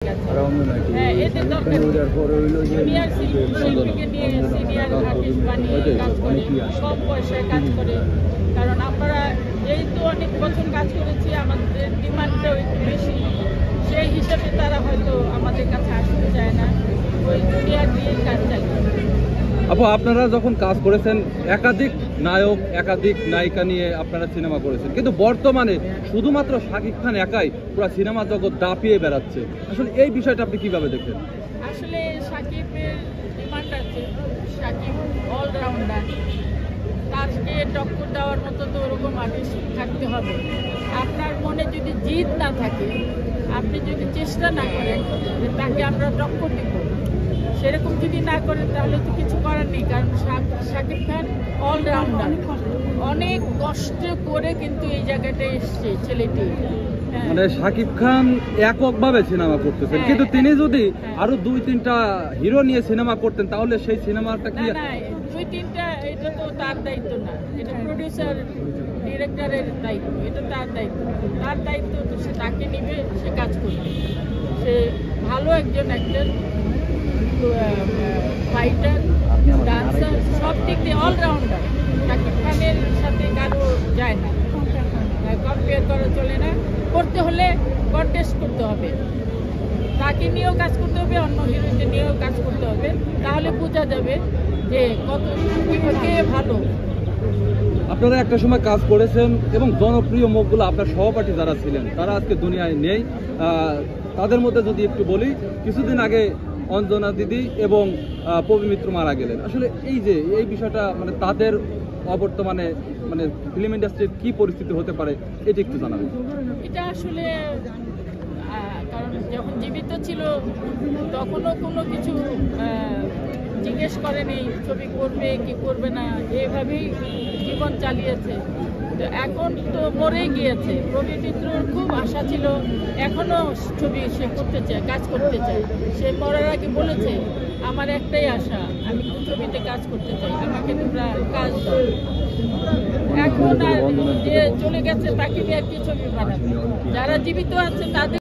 হ্যাঁ, এদের দরকার জুনিয়র শিল্পীকে নিয়ে সিনিয়র আর্টিস্ট বানিয়ে কাজ করে, কম পয়সায় কাজ করে। কারণ আমরা যেহেতু অনেক বছর কাজ করেছি, আমাদের ডিমান্ডটাও একটু বেশি, সেই হিসাবে তারা হয়তো আমাদের কাছে আসতে চায় না, ওই জুনিয়র দিয়ে কাজ চালিয়ে। আপু, আপনারা যখন কাজ করেছেন একাধিক নায়ক একাধিক নায়িকা নিয়ে আপনারা সিনেমা করেছেন, কিন্তু বর্তমানে শুধুমাত্র শাকিব খান একাই পুরো সিনেমা জগৎ দাপিয়ে বেড়াচ্ছে। আসলে এই বিষয়টা আপনি কিভাবে দেখেন? আসলে শাকিবের ডিমান্ড আছে, শাকিব অলরাউন্ডার, তাকে টক্কর দেওয়ার মতো তো ওরকম আর্টিস্ট থাকতে হবে। আপনার মনে যদি জিদ না থাকে, আপনি যদি চেষ্টা না করেন যে তাকে আমরা টক্কর দিব, সেরকম যদি না করেন তাহলে তো কিছু করার নেই। কারণ শাকিব খান অলরাউন্ডার, অনেক কষ্ট করে কিন্তু এই জায়গাটায় এসছে ছেলেটি। মানে শাকিব খান এককভাবে সিনেমা করতেছেন, কিন্তু তিনি যদি আরো 2-3টা হিরো নিয়ে সিনেমা করতেন তাহলে সেই সিনেমাটা কি? না, 2-3টা এটা তো তার দায়িত্ব না, এটা প্রডিউসার ডিরেক্টরের দায়িত্ব, এটা তার দায়িত্ব। তার দায়িত্ব তো সে তাকে নিবে, সে কাজ করবে। সে ভালো একজন অ্যাক্টর, ফাইটার, ডান্সার, সব দিক দিয়ে অলরাউন্ডার। শাকিব খানের সাথে কারো যায় না, কম্পেয়ার করা চলে না। করতে হলে কন্টেস্ট করতে হবে, তাকে নিয়েও কাজ করতে হবে, অন্য হিরোইনদের নিয়েও কাজ করতে হবে, তাহলে বোঝা যাবে যে কত কে ভালো। আপনারা একটা সময় কাজ করেছেন এবং জনপ্রিয় মুখগুলো আপনার সহপাঠী যারা ছিলেন তারা আজকে দুনিয়ায় নেই। তাদের মধ্যে যদি একটু বলি, কিছুদিন আগে অঞ্জনা দিদি এবং পবি মিত্র মারা গেলেন। আসলে এই বিষয়টা মানে তাদের অবর্তমানে মানে ফিল্ম ইন্ডাস্ট্রির কি পরিস্থিতি হতে পারে এটা একটু জানাবেন। এটা আসলে কারণ যখন জীবিত ছিল তখনও কোনো কিছু জিজ্ঞেস করেনি, ছবি করবে কি করবে না, এভাবেই জীবন চালিয়েছে। তো এখন তো মরেই গিয়েছে। পবি মিত্রর খুব আশা ছিল, এখনো ছবি সে করতে চায়, কাজ করতে চায়। সে মরার আগে বলেছে, আমার একটাই আশা, আমি ছবিতে কাজ করতে চাই, আমাকে তোমরা কাজ দাও। এখন আর যে চলে গেছে তাকে নিয়ে আর কি ছবি বানাবে? যারা জীবিত আছে তাদের